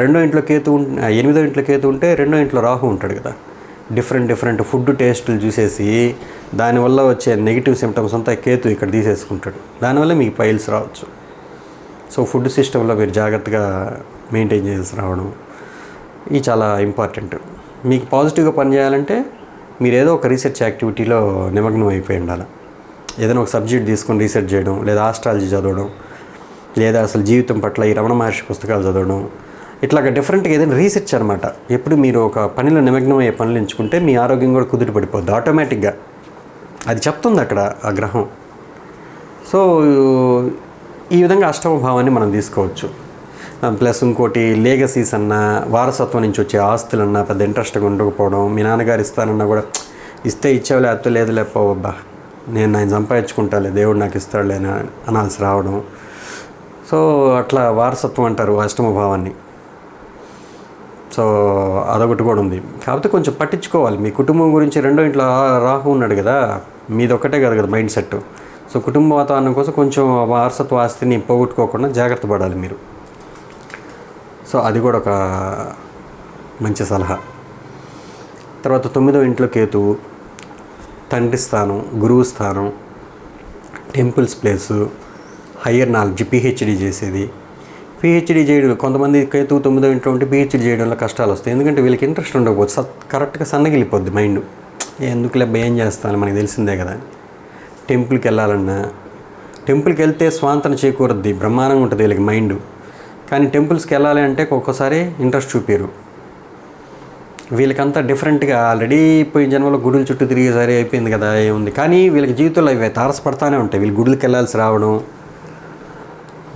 రెండో ఇంట్లో కేతు 8వ ఇంట్లో కేతు ఉంటే రెండో ఇంట్లో రాహు ఉంటాడు కదా, డిఫరెంట్ ఫుడ్ టేస్టులు చూసేసి దానివల్ల వచ్చే నెగిటివ్ సిమ్టమ్స్ అంతా కేతు ఇక్కడ తీసేసుకుంటాడు, దానివల్ల మీకు పైల్స్ రావచ్చు. సో ఫుడ్ సిస్టంలో మీరు జాగ్రత్తగా మెయింటైన్ చేసి రావడం ఇది చాలా ఇంపార్టెంట్. మీకు పాజిటివ్గా పనిచేయాలంటే మీరు ఏదో ఒక రీసెర్చ్ యాక్టివిటీలో నిమగ్నం అయిపోయి ఉండాలి. ఏదైనా ఒక సబ్జెక్ట్ తీసుకొని రీసెర్చ్ చేయడం, లేదా ఆస్ట్రాలజీ చదవడం, లేదా అసలు జీవితం పట్ల ఈ రమణ మహర్షి పుస్తకాలు చదవడం, ఇట్లాగా డిఫరెంట్గా ఏదైనా రీసెర్చ్ అనమాట. ఎప్పుడు మీరు ఒక పనిలో నిమగ్నం అయ్యే పనులు ఎంచుకుంటే మీ ఆరోగ్యం కూడా కుదుట పడిపోద్ది ఆటోమేటిక్గా, అది చెప్తుంది అక్కడ ఆ గ్రహం. సో ఈ విధంగా అష్టమ భావాన్ని మనం తీసుకోవచ్చు. ప్లస్ ఇంకోటి లేగసీస్ అన్నా, వారసత్వం నుంచి వచ్చే ఆస్తులన్నా పెద్ద ఇంట్రెస్ట్గా ఉండకపోవడం, మీ నాన్నగారు ఇస్తానన్నా కూడా ఇస్తే ఇచ్చావు, లేకపోతే లేదు లేకపోవబ్బా నేను సంపాదించుకుంటాలే, దేవుడు నాకు ఇస్తాడులే అనాల్సి రావడం. సో అట్లా వారసత్వం అంటారు అష్టమ భావాన్ని. సో అదొకటి కూడా ఉంది. కాకపోతే కొంచెం పట్టించుకోవాలి మీ కుటుంబం గురించి. రెండో ఇంట్లో రాహు ఉన్నాడు కదా, మీది ఒక్కటే కదా మైండ్ సెట్. సో కుటుంబ వాతావరణం కోసం కొంచెం వారసత్వ ఆస్తిని పోగొట్టుకోకుండా జాగ్రత్త పడాలి మీరు. సో అది కూడా ఒక మంచి సలహా. తర్వాత 9వ ఇంట్లో కేతువు, తండ్రి స్థానం, గురువు స్థానం, temples place, higher knowledge, PhD చేసేది. పిహెచ్డి చేయడం, కొంతమంది కేతువు 9వ ఇంట్లో ఉంటే పిహెచ్డి చేయడంలో కష్టాలు వస్తాయి. ఎందుకంటే వీళ్ళకి ఇంట్రెస్ట్ ఉండకపోతే కరెక్ట్గా సన్నగిలిపోద్ది మైండ్. ఎందుకులే ఏం చేస్తాను మనకి తెలిసిందే కదా. టెంపుల్కి వెళ్ళాలన్నా, టెంపుల్కి వెళ్తే స్వాంతన చేకూరద్ది, బ్రహ్మాండంగా ఉంటుంది వీళ్ళకి మైండ్. కానీ టెంపుల్స్కి వెళ్ళాలి అంటే ఒక్కొక్కసారి ఇంట్రెస్ట్ చూపారు. వీళ్ళకంతా డిఫరెంట్గా ఆల్రెడీ పోయిన జన్మలో గుడుల చుట్టూ తిరిగి సరే అయిపోయింది కదా, ఏముంది. కానీ వీళ్ళకి జీవితంలో ఇవి తారసపడతానే ఉంటాయి. వీళ్ళు గుడులకు వెళ్ళాల్సి రావడం,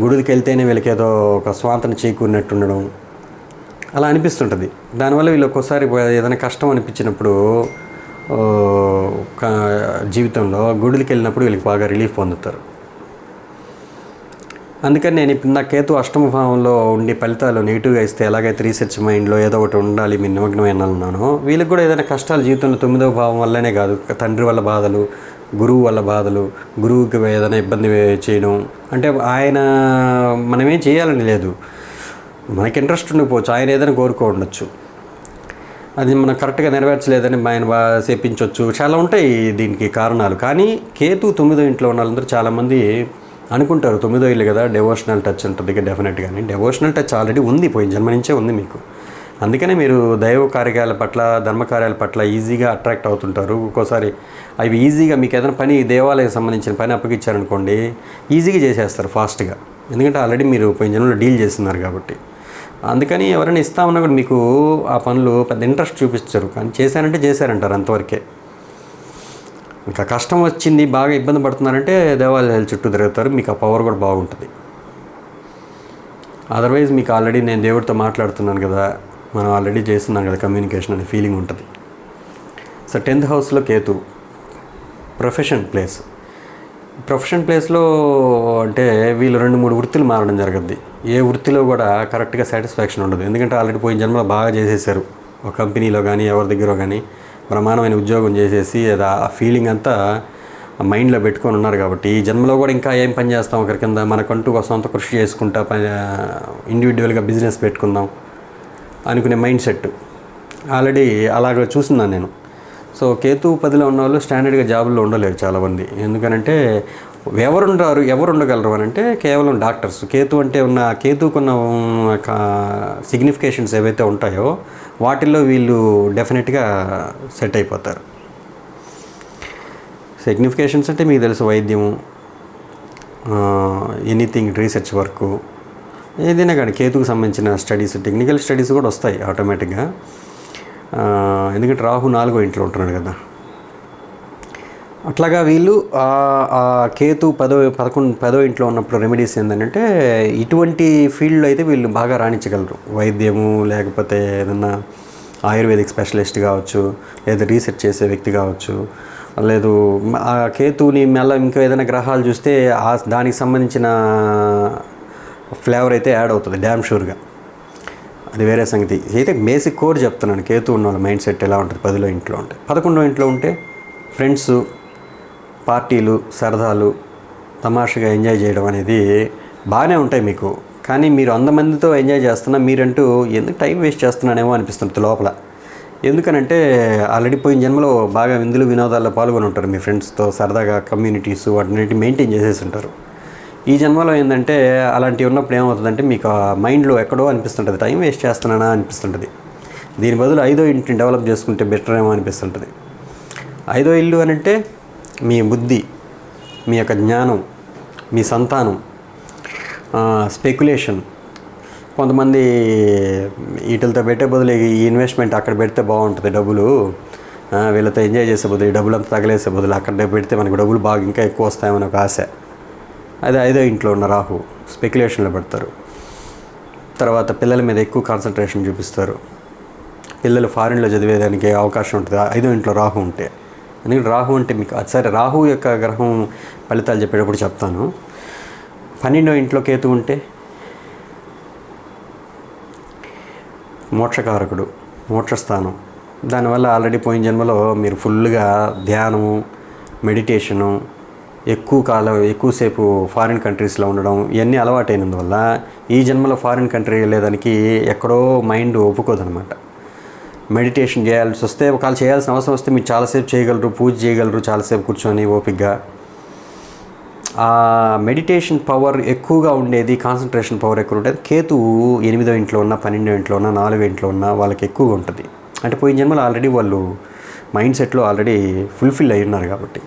గుడికి వెళ్తేనే వీళ్ళకి ఏదో ఒక స్వాంతన చేకూరినట్టు ఉండడం అలా అనిపిస్తుంటుంది. దానివల్ల వీళ్ళు ఒక్కోసారి ఏదైనా కష్టం అనిపించినప్పుడు జీవితంలో గుడికి వెళ్ళినప్పుడు వీళ్ళకి బాగా రిలీఫ్ పొందుతారు. అందుకని నేను ఇప్పుడు నా కేతు అష్టమ భావంలో ఉండి ఫలితాలు నెగిటివ్గా ఇస్తే ఎలాగైతే రీసెర్చ్ మైండ్లో ఏదో ఒకటి ఉండాలి మీరు నిమగ్నం అయినాను, వీళ్ళకి కూడా ఏదైనా కష్టాలు జీవితంలో 9వ భావం వల్లనే కాదు, తండ్రి వల్ల బాధలు, గురువు వల్ల బాధలు, గురువుకి ఏదైనా ఇబ్బంది చేయడం, అంటే ఆయన మనమేం చేయాలని లేదు, మనకి ఇంట్రెస్ట్ ఉండకపోవచ్చు, ఆయన ఏదైనా కోరుకో ఉండొచ్చు, అది మనం కరెక్ట్గా నెరవేర్చలేదని ఆయన చేపించవచ్చు, చాలా ఉంటాయి దీనికి కారణాలు. కానీ కేతు 9వ ఇంట్లో ఉన్న వాళ్ళందరూ చాలామంది అనుకుంటారు 9వ ఇల్లు కదా డెవోషనల్ టచ్ ఉంటుంది డెఫినెట్గానే. డెవోషనల్ టచ్ ఆల్రెడీ ఉంది, పోయిన జన్మ నుంచే ఉంది మీకు. అందుకనే మీరు దైవ కార్యాల పట్ల, ధర్మకార్యాల పట్ల ఈజీగా అట్రాక్ట్ అవుతుంటారు. ఒక్కోసారి అవి ఈజీగా మీకు ఏదైనా పని, దేవాలయానికి సంబంధించిన పని అప్పగించారనుకోండి, ఈజీగా చేసేస్తారు ఫాస్ట్గా, ఎందుకంటే ఆల్రెడీ మీరు పోయిన జన్మలో డీల్ చేస్తున్నారు కాబట్టి. అందుకని ఎవరైనా ఇస్తామన్నా కూడా మీకు ఆ పనులు పెద్ద ఇంట్రెస్ట్ చూపించరు, కానీ చేశారంటే చేశారంటారు అంతవరకే. ఇంకా కష్టం వచ్చింది, బాగా ఇబ్బంది పడుతున్నారంటే దేవాలయాల చుట్టూ తిరుగుతారు, మీకు ఆ పవర్ కూడా బాగుంటుంది. అదర్వైజ్ మీకు ఆల్రెడీ నేను దేవుడితో మాట్లాడుతున్నాను కదా, మనం ఆల్రెడీ చేస్తున్నాం కదా కమ్యూనికేషన్ అనే ఫీలింగ్ ఉంటుంది. సో 10th హౌస్లో కేతు ప్రొఫెషన్ ప్లేస్లో అంటే వీళ్ళు 2-3 వృత్తులు మారడం జరుగుద్ది. ఏ వృత్తిలో కూడా కరెక్ట్గా సాటిస్ఫాక్షన్ ఉండదు, ఎందుకంటే ఆల్రెడీ పోయిన జన్మలో బాగా చేసేసారు ఒక కంపెనీలో కానీ ఎవరి దగ్గర కానీ బ్రహ్మాండమైన ఉద్యోగం చేసేసి అది ఆ ఫీలింగ్ అంతా మైండ్లో పెట్టుకొని ఉన్నారు కాబట్టి ఈ జన్మలో కూడా ఇంకా ఏం పని చేస్తాం ఒకరి కింద, మనకంటూ ఒక సొంత కృషి చేసుకుంటా ఇండివిజువల్గా బిజినెస్ పెట్టుకుందాం అనుకునే మైండ్ సెట్ ఆల్రెడీ అలాగ చూస్తున్నాను నేను. సో కేతు 10లో ఉన్న వాళ్ళు స్టాండర్డ్గా జాబుల్లో ఉండలేరు చాలామంది. ఎందుకనంటే ఎవరు ఉండగలరు అని అంటే కేవలం డాక్టర్స్. కేతుకున్న సిగ్నిఫికేషన్స్ ఏవైతే ఉంటాయో వాటిల్లో వీళ్ళు డెఫినెట్గా సెట్ అయిపోతారు. సిగ్నిఫికేషన్స్ అంటే మీకు తెలుసు, వైద్యము, ఎనీథింగ్ రీసెర్చ్ వర్క్, ఏదైనా కానీ కేతుకు సంబంధించిన స్టడీస్, టెక్నికల్ స్టడీస్ కూడా వస్తాయి ఆటోమేటిక్గా. ఎందుకంటే రాహు 4వ ఇంట్లో ఉంటున్నాడు కదా. అట్లాగా వీళ్ళు కేతు 10వ ఇంట్లో ఉన్నప్పుడు రెమెడీస్ ఏంటంటే ఇటువంటి ఫీల్డ్లో అయితే వీళ్ళు బాగా రాణించగలరు. వైద్యము, లేకపోతే ఏదన్నా ఆయుర్వేదిక్ స్పెషలిస్ట్ కావచ్చు, లేదా రీసెర్చ్ చేసే వ్యక్తి కావచ్చు, లేదు ఆ కేతుని మళ్ళీ ఇంకా ఏదైనా గ్రహాలు చూస్తే దానికి సంబంధించిన ఫ్లేవర్ అయితే యాడ్ అవుతుంది డ్యామ్ షూర్గా, అది వేరే సంగతి. అయితే బేసిక్ కోర్ చెప్తున్నాను, కేతు ఉన్న వాళ్ళ మైండ్ సెట్ ఎలా ఉంటుంది 10వ ఇంట్లో ఉంటే. 11వ ఇంట్లో ఉంటే ఫ్రెండ్స్, పార్టీలు, సరదాలు, తమాషగా ఎంజాయ్ చేయడం అనేది బాగానే ఉంటాయి మీకు. కానీ మీరు 100 మందితో ఎంజాయ్ చేస్తున్నా మీరంటూ ఎందుకు టైం వేస్ట్ చేస్తున్నానేమో అనిపిస్తుంది లోపల. ఎందుకనంటే ఆల్రెడీ పోయిన జన్మలో బాగా విందులు వినోదాల్లో పాల్గొని ఉంటారు, మీ ఫ్రెండ్స్తో సరదాగా కమ్యూనిటీస్ వాటిని మెయింటైన్ చేసేసి ఉంటారు. ఈ జన్మలో ఏంటంటే అలాంటివి ఉన్నప్పుడు ఏమవుతుందంటే మీకు ఆ మైండ్లో ఎక్కడో అనిపిస్తుంటుంది, టైం వేస్ట్ చేస్తున్నానా అనిపిస్తుంటుంది. దీని బదులు 5వ ఇంటిని డెవలప్ చేసుకుంటే బెటర్ ఏమో అనిపిస్తుంటుంది. 5వ ఇల్లు అని అంటే మీ బుద్ధి, మీ యొక్క జ్ఞానం, మీ సంతానం, స్పెక్యులేషన్. కొంతమంది వీటితో పెట్టే బదులు ఈ ఇన్వెస్ట్మెంట్ అక్కడ పెడితే బాగుంటుంది, డబ్బులు వీళ్ళతో ఎంజాయ్ చేసే బదులు, ఈ డబ్బులు అంతా తగలేసే బదులు అక్కడ పెడితే మనకు డబ్బులు బాగా ఇంకా ఎక్కువ వస్తాయని ఒక ఆశ. అదే 5వ ఇంట్లో ఉన్న రాహు స్పెక్యులేషన్లో పెడతారు. తర్వాత పిల్లల మీద ఎక్కువ కాన్సన్ట్రేషన్ చూపిస్తారు. పిల్లలు ఫారిన్లో చదివేదానికి అవకాశం ఉంటుంది 5వ ఇంట్లో రాహు ఉంటే. ఎందుకంటే రాహు అంటే మీకు సరే, రాహు యొక్క గ్రహం ఫలితాలు చెప్పేటప్పుడు చెప్తాను. 12వ ఇంట్లో కేతు ఉంటే మోక్షకారకుడు, మోక్షస్థానం. దానివల్ల ఆల్రెడీ పోయిన జన్మలో మీరు ఫుల్గా ధ్యానము, మెడిటేషను, ఎక్కువసేపు ఫారిన్ కంట్రీస్లో ఉండడం ఇవన్నీ అలవాటైనందువల్ల ఈ జన్మలో ఫారిన్ కంట్రీ వెళ్ళేదానికి ఎక్కడో మైండ్ ఒప్పుకోదనమాట. మెడిటేషన్ చేయాల్సి వస్తే, ఒకవేళ చేయాల్సిన అవసరం వస్తే మీరు చాలాసేపు చేయగలరు, పూజ చేయగలరు చాలాసేపు కూర్చొని ఓపికగా. ఆ మెడిటేషన్ పవర్ ఎక్కువగా ఉండేది, కాన్సన్ట్రేషన్ పవర్ ఎక్కువ ఉండేది కేతువు 8వ ఇంట్లో ఉన్న, 12వ ఇంట్లో ఉన్న, 4వ ఇంట్లో ఉన్న వాళ్ళకి ఎక్కువగా ఉంటుంది. అంటే పోయిన జన్మలో ఆల్రెడీ వాళ్ళు మైండ్ సెట్లో ఆల్రెడీ ఫుల్ఫిల్ అయి ఉన్నారు కాబట్టి.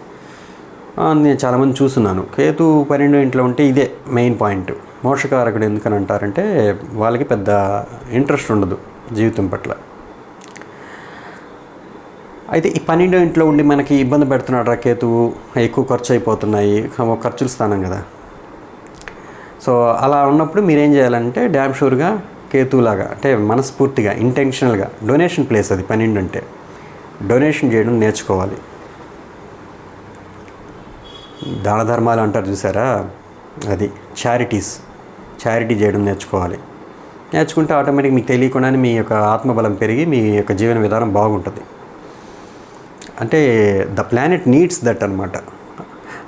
నేను చాలామంది చూస్తున్నాను కేతు 12వ ఇంట్లో ఉంటే ఇదే మెయిన్ పాయింట్. మోక్షకారకుడు ఎందుకని అంటారంటే వాళ్ళకి పెద్ద ఇంట్రెస్ట్ ఉండదు జీవితం పట్ల. అయితే ఈ 12వ ఇంట్లో ఉండి మనకి ఇబ్బంది పెడుతున్నాడు రా కేతువు, ఎక్కువ ఖర్చు అయిపోతున్నాయి, ఖర్చుల స్థానం కదా. సో అలా ఉన్నప్పుడు మీరేం చేయాలంటే డ్యామ్ షూర్గా కేతువులాగా అంటే మనస్ఫూర్తిగా ఇంటెన్షనల్గా, డొనేషన్ ప్లేస్ అది 12 అంటే, డొనేషన్ చేయడం నేర్చుకోవాలి. దాన ధర్మాలు అంటారు చూసారా, అది చారిటీ చేయడం నేర్చుకోవాలి. నేర్చుకుంటే ఆటోమేటిక్ మీకు తెలియకుండానే మీ యొక్క ఆత్మబలం పెరిగి మీ యొక్క జీవన విధానం బాగుంటుంది. అంటే ద ప్లానెట్ నీడ్స్ దట్ అనమాట.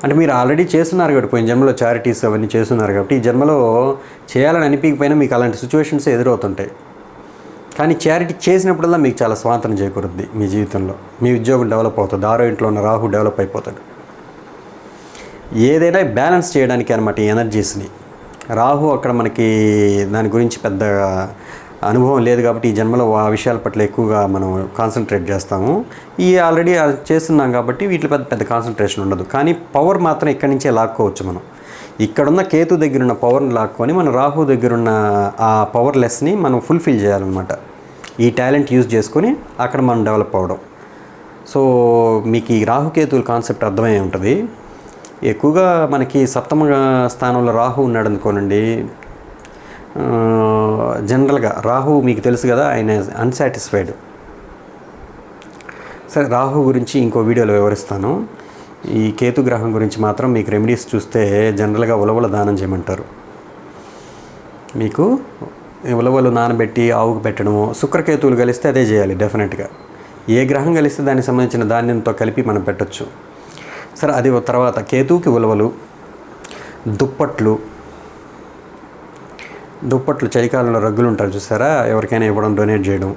అంటే మీరు ఆల్రెడీ చేస్తున్నారు కాబట్టి, పోయిన జన్మలో చారిటీస్ అవన్నీ చేస్తున్నారు కాబట్టి ఈ జన్మలో చేయాలని అనిపించకపోయినా మీకు అలాంటి సిచ్యువేషన్స్ ఎదురవుతుంటాయి. కానీ చారిటీ చేసినప్పుడల్లా మీకు చాలా స్వాతంత్రం చేకూరుద్ది మీ జీవితంలో. మీ ఉద్యోగం డెవలప్ అవుతుంది, ఆరో ఇంట్లో ఉన్న రాహు డెవలప్ అయిపోతాడు. ఏదైనా బ్యాలెన్స్ చేయడానికి అనమాట ఈ ఎనర్జీస్ని. రాహు అక్కడ మనకి దాని గురించి పెద్ద అనుభవం లేదు కాబట్టి ఈ జన్మలో ఆ విషయాల పట్ల ఎక్కువగా మనం కాన్సన్ట్రేట్ చేస్తాము. ఈ ఆల్రెడీ చేస్తున్నాం కాబట్టి వీటి పెద్ద పెద్ద కాన్సన్ట్రేషన్ ఉండదు. కానీ పవర్ మాత్రం ఇక్కడి నుంచే లాక్కోవచ్చు మనం. ఇక్కడున్న కేతు దగ్గరున్న పవర్ని లాక్కొని మన రాహు దగ్గరున్న ఆ పవర్లెస్ని మనం ఫుల్ఫిల్ చేయాలన్నమాట. ఈ టాలెంట్ యూజ్ చేసుకొని అక్కడ మనం డెవలప్ అవ్వడం. సో మీకు ఈ రాహుకేతువుల కాన్సెప్ట్ అర్థమై ఉంటుంది. ఎక్కువగా మనకి సప్తమ స్థానంలో రాహు ఉన్నాడు అనుకోనండి. జనరల్గా రాహు మీకు తెలుసు కదా, ఆయన అన్సాటిస్ఫైడ్. సరే, రాహు గురించి ఇంకో వీడియోలో వివరిస్తాను. ఈ కేతు గ్రహం గురించి మాత్రం మీకు రెమెడీస్ చూస్తే జనరల్గా ఉలవల దానం చేయమంటారు. మీకు ఉలవలు నానబెట్టి ఆవుకు పెట్టడము, శుక్రకేతువులు కలిస్తే అదే చేయాలి డెఫినెట్గా. ఏ గ్రహం కలిస్తే దానికి సంబంధించిన ధాన్యంతో కలిపి మనం పెట్టచ్చు. సరే, అది తర్వాత కేతువుకి ఉలవలు, దుప్పట్లు చలికాలంలో రగ్గులు ఉంటారు చూసారా, ఎవరికైనా ఇవ్వడం, డొనేట్ చేయడం.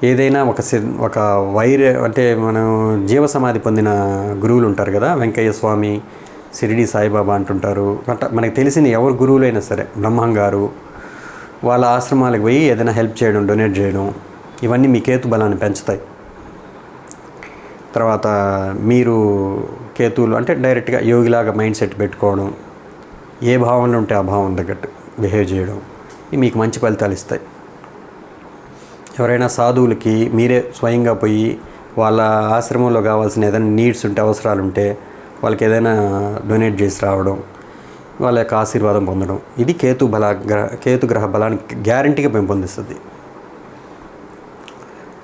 ఏదైనా ఒక వైర్ అంటే మనం జీవ సమాధి పొందిన గురువులు ఉంటారు కదా, వెంకయ్య స్వామి, షిరిడి సాయిబాబా అంటుంటారు. అట్లా మనకి తెలిసిన ఎవరు గురువులైనా సరే, బ్రహ్మం గారు, వాళ్ళ ఆశ్రమాలకు పోయి ఏదైనా హెల్ప్ చేయడం, డొనేట్ చేయడం, ఇవన్నీ మీ కేతు బలాన్ని పెంచుతాయి. తర్వాత మీరు కేతువులు అంటే డైరెక్ట్గా యోగిలాగా మైండ్ సెట్ పెట్టుకోవడం, ఏ భావనలో ఉంటే ఆ భావం తగ్గట్టు బిహేవ్ చేయడం, ఇవి మీకు మంచి ఫలితాలు ఇస్తాయి. ఎవరైనా సాధువులకి మీరే స్వయంగా పోయి వాళ్ళ ఆశ్రమంలో కావాల్సిన ఏదైనా నీడ్స్ ఉంటే, అవసరాలు ఉంటే వాళ్ళకి ఏదైనా డొనేట్ చేసి రావడం, వాళ్ళ యొక్క ఆశీర్వాదం పొందడం, ఇది కేతు గ్రహ బలాన్ని గ్యారంటీగా పెంపొందిస్తుంది.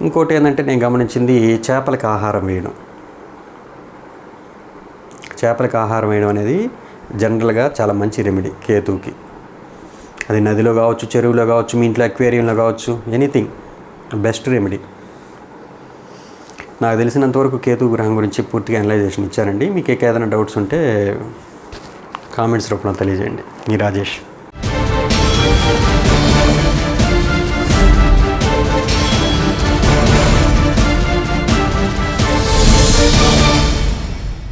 ఇంకోటి ఏంటంటే నేను గమనించింది, చేపలకు ఆహారం వేయడం. చేపలకు ఆహారం వేయడం అనేది జనరల్గా చాలా మంచి రెమెడీ కేతువుకి. అది నదిలో కావచ్చు, చెరువులో కావచ్చు, మీ ఇంట్లో అక్వేరియంలో కావచ్చు, ఎనీథింగ్ బెస్ట్ రెమెడీ. నాకు తెలిసినంతవరకు కేతు గ్రహం గురించి పూర్తిగా అనలైజేషన్ ఇచ్చానండి. మీకు ఏదైనా డౌట్స్ ఉంటే కామెంట్స్ రూపంలో తెలియజేయండి. మీ రాజేష్.